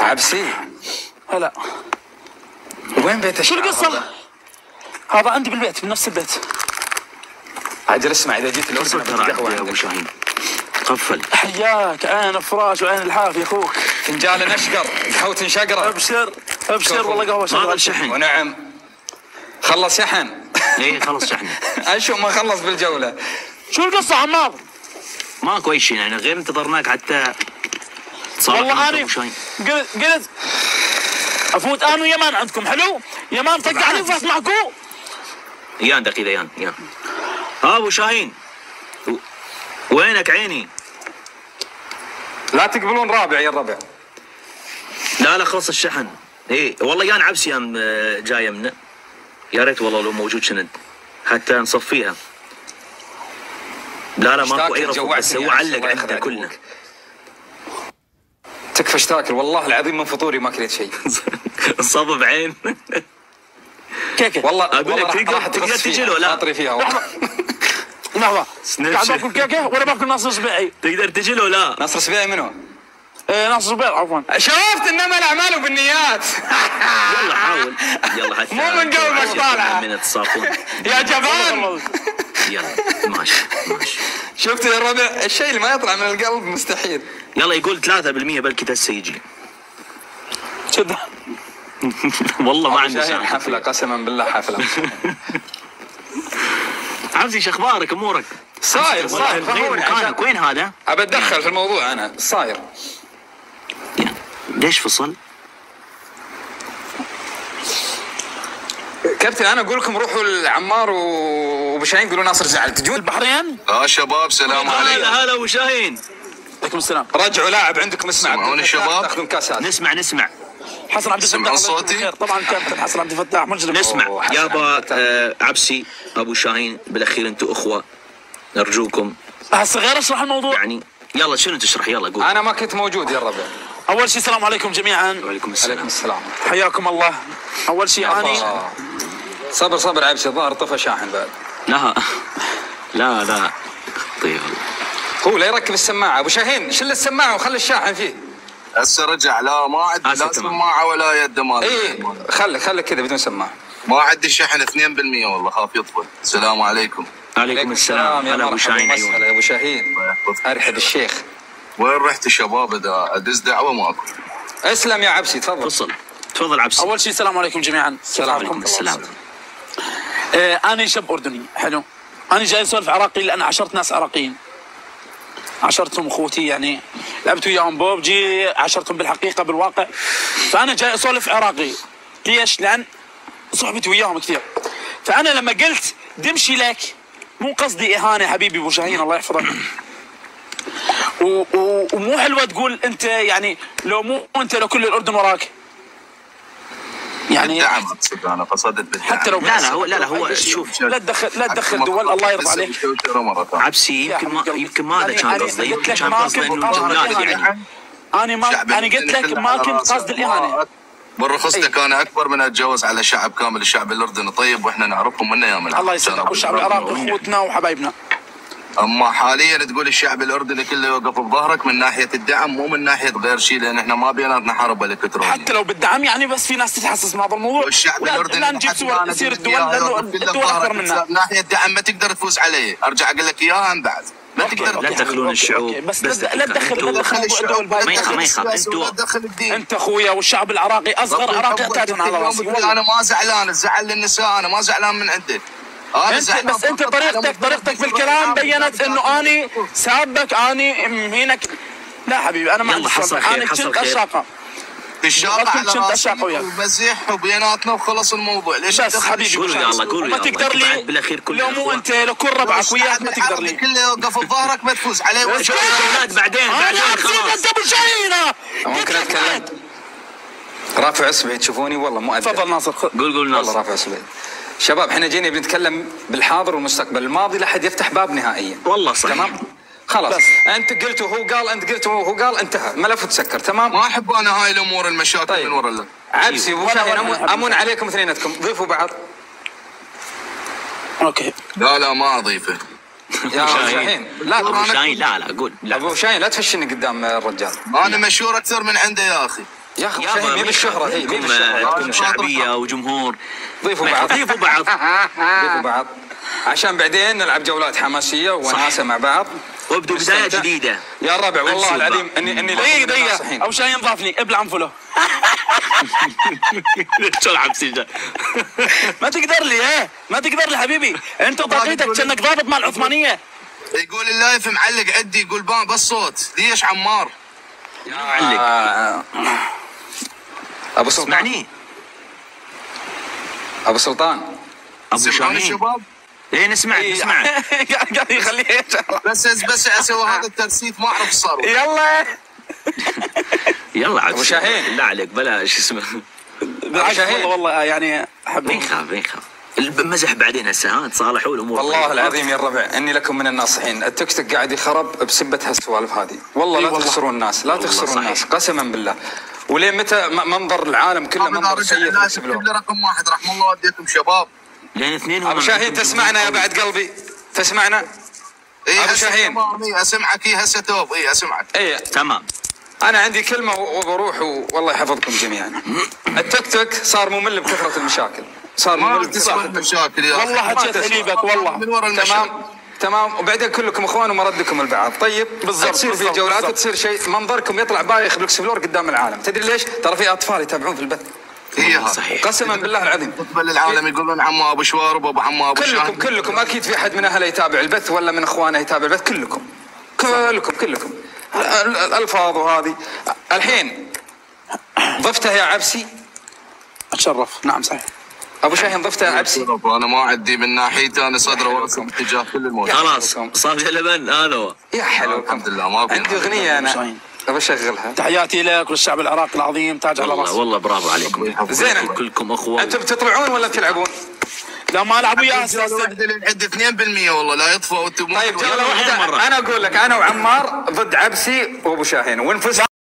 عبسي هلا وين بيت شو الشعر القصة؟ هذا عندي بالبيت بنفس البيت. عجل اسمع اذا جيت الاردن ترى قهوه يا ابو عندك. شاهين قفل. حياك عين الفراش وعين الحافي اخوك. فنجان نشقر قهوة شقرة. ابشر ابشر والله قهوة ما شغال. شحن. ونعم خلص شحن. ايه خلص شحن. اشو ما خلص بالجولة. شو القصة عمار؟ ماكو اي شيء يعني غير انتظرناك حتى والله انا قلت افوت انا ويمان عندكم حلو؟ يمان طق علي وفاس معكم؟ يان دقيقة يان ابو شاهين وينك عيني؟ لا تقبلون رابع يا الربع. لا خلص الشحن. ايه والله يان عبسي يام جايه منه. يا ريت والله لو موجود شند حتى نصفيها. لا ماكو اي رفض بس هو علق عنده كله. تكفى ايش تاكل والله العظيم من فطوري ما كليت شيء. صبب عين. كيكه والله اقول لك تقدر تجي له لا خاطري فيها والله. لحظة قاعد باكل كيكه ولا باكل ناصر سبيعي؟ تقدر تجي له لا. ناصر سبيعي منو؟ ناصر سبيعي عفوا. شفت انما الاعمال بالنيات. يلا حاول يلا حتى مو من قلبك طالعه. من تصافون يا جبان. يلا ماشي. شفت يا الربع الشيء اللي ما يطلع من القلب مستحيل. يلا يقول 3% بلكي هسه يجي. كذا والله ما عندي شاهين حفله قسما بالله حفله. عبسي شو اخبارك امورك؟ صاير غير مكانك وين هذا؟ ابى اتدخل في الموضوع انا صاير. ليش فصل؟ كابتن انا اقول لكم روحوا العمار وبشاهين قولوا ناصر زعل تجون البحرين؟ شباب سلام عليكم. هلا ابو شاهين. عليكم السلام. رجعوا لاعب عندكم اسمع سمعوني الشباب؟ تاخذون كاسات. نسمع حسن عبد الفتاح سمعوا صوتي؟ طبعا كابتن حسن عبد الفتاح مجرم. نسمع يابا عبسي ابو شاهين بالاخير انتم اخوه نرجوكم. هسه غير اشرح الموضوع يعني يلا شنو تشرح يلا قول. انا ما كنت موجود يا الربع. اول شيء السلام عليكم جميعا. وعليكم عليكم السلام. السلام. حياكم الله. اول شيء اني صبر عبسي الظاهر طفى شاحن بعد. لا طيب هو لا يركب السماعه ابو شاهين شل السماعه وخلي الشاحن فيه. هسه رجع لا ما عندي لا سماعه ولا يد مال. اي خلي كذا بدون سماعه. ما عندي شحن 2% والله خاف يطفل. السلام عليكم. عليكم السلام. هلا ابو شاهين عيوني. يا ابو شاهين ارحب الشيخ. وين رحت الشباب اذا ادز دعوه ماكو. اسلم يا عبسي تفضل. تفضل عبسي. اول شيء السلام عليكم جميعا. وعليكم السلام. انا شاب اردني حلو. انا جاي اسولف عراقي لان عشرت ناس عراقيين. عشرتهم اخوتي يعني لعبت وياهم بوبجي عشرتهم بالحقيقه بالواقع. فانا جاي اسولف عراقي. ليش؟ لان صحبتي وياهم كثير. فانا لما قلت دمشي لك مو قصدي اهانه حبيبي ابو شاهين الله يحفظك. ومو حلوه تقول انت يعني لو كل الاردن وراك. يعني بالدعم تصدق انا قصدت بالدعم. حتى لو لا هو شوف لا تدخل دول الله يرضى عليك. عبسي يمكن ما هذا كان قصده. يمكن كان قصده انه جولات يعني. انا قلت لك ما كنت قصد الاهانه. برخصتك انا اكبر من اتجوز على شعب كامل. الشعب الاردني طيب واحنا نعرفهم من ايام العراق. الله يسلمك. والشعب العراقي اخوتنا وحبايبنا. اما حاليا تقول الشعب الاردني كله يوقف بظهرك من ناحيه الدعم مو من ناحيه غير شيء لان احنا ما بيناتنا حرب الكتروني. حتى لو بالدعم يعني بس في ناس تتحسس من هذا الموضوع. والشعب الاردني لا نجيب سير الدول لانه الدول اكثر منا. من ناحيه الدعم ما تقدر تفوز عليه. ارجع اقول لك اياها من بعد. ما تقدر لا تدخلون الشعوب. بس لا تدخل الشعوب. ما يخاف انت اخويا والشعب العراقي اصغر عراقي اعتاد على راسي. انا ما زعلان الزعل للنساء انا ما زعلان من عندك. انت طريقتك في الكلام بينت انه اني سابك اني مهينك. لا حبيبي انا ما عندي حصل خير. انا كنت اشاقه. الشاقه على راسي ومزح وبيناتنا وخلص الموضوع. ليش بس حبيبي قولوا يا الله قولوا ما تقدر لي بالاخير كل لو مو انت لو كل ربعك وياك ما تقدر لي. كله يوقف بظهرك ما تفوز عليه. الجولات بعدين خلاص. انت ابو شاهين ممكن اتكلم؟ رافع اصبعي تشوفوني والله مو ادري. تفضل ناصر. قول ناصر. والله رافع اصبعي. شباب احنا جينا بنتكلم بالحاضر والمستقبل. الماضي لا احد يفتح باب نهائيا. والله صحيح. تمام خلاص بس. انت قلت وهو قال انت قلت وهو قال انتهى ملف تسكر. تمام ما احب انا هاي الامور المشاكل طيب. من ورا عبسي ابو شاهين امون عليكم اثنيناتكم ضيفوا بعض. اوكي لا ما اضيفه. يا ابو شاهين لا ابو شاهين لا قول لا. ابو شاهين لا تفشني قدام الرجال. انا مشهور اكثر من عنده يا اخي. يا اخي شاهين مي بالشهره، هي مي بالشهره. عندكم شعبيه وجمهور. ضيفوا بعض ضيفوا بعض. ضيفوا بعض عشان بعدين نلعب جولات حماسيه وناسه مع بعض وابدوا بدايه جديده يا الربع. والله العظيم اني دقيقه ابو شاهين ضافني ابلع انفله. شو العبسي ده؟ ما تقدر لي ما تقدر لي حبيبي، انت طاقتك كأنك ضابط مع العثمانيه. يقول اللايف معلق عندي، يقول بس صوت ليش عمار؟ معلق. ابو سلطان اسمعني ابو سلطان ابو سمعوني شاهين. الشباب؟ ايه نسمع. قاعد يخليه بس اسوي هذا الترسيف ما اعرف صار. يلا يلا عاد أبو شاهين. لا عليك بلاش اسمه. بالعكس والله يعني احب. بينخاف المزح بعدين هسه ها تصالحوا الامور. والله العظيم يا الربع اني لكم من الناصحين. التيك توك قاعد يخرب بسبه هالسوالف هذه. والله لا تخسرون الناس، لا تخسرون صحيح. الناس قسما بالله. ولين متى منظر العالم كله منظر سيء في السبلور. رقم واحد رحم الله والديكم شباب. لين اثنين. ابو شاهين تسمعنا يا بعد قلبي، تسمعنا؟ اي أبو شاهين. اسمعك هسه توب. اي اسمعك. ايه تمام. انا عندي كلمه وبروح والله يحفظكم جميعا. التيك توك صار ممل بكثره المشاكل، صار ما ممل تسوى بكثره المشاكل يا والله اخي. حكيت قليبك والله. من ورا المشاكل. تمام وبعدين كلكم اخوان ومردكم البعض. طيب بالضبط، تصير في بالضبط، جولات بالضبط. تصير شيء منظركم يطلع بايخ بالاكسبلور قدام العالم. تدري ليش؟ ترى في اطفال يتابعون في البث هي صحيح. قسما بالله العظيم. بل العالم يقولون عمو ابو شوارب ابو عمو ابو شاهين. كلكم اكيد في احد من اهله يتابع البث ولا من اخوانه يتابع البث. كلكم الالفاظ وهذه. الحين ضفته يا عبسي. اتشرف. نعم صحيح. ابو شاهين ضفته يا عبسي. انا ما عندي من ناحيتي، انا صدره وراسي اتجاه كل الموضوع. خلاص صافي لبن هذا هو. يا حلو الحمد لله ما في. عندي اغنيه انا شاهين. ابى اشغلها. تحياتي لك وللشعب العراقي العظيم، تاج على والله راسي. والله برافو عليكم. زين. كلكم اخوه. انتم تطلعون ولا تلعبون؟ لا ما العب وياه عند 2% والله لا يطفى. طيب جوله واحده. انا اقول لك انا وعمار ضد عبسي وابو شاهين ونفوز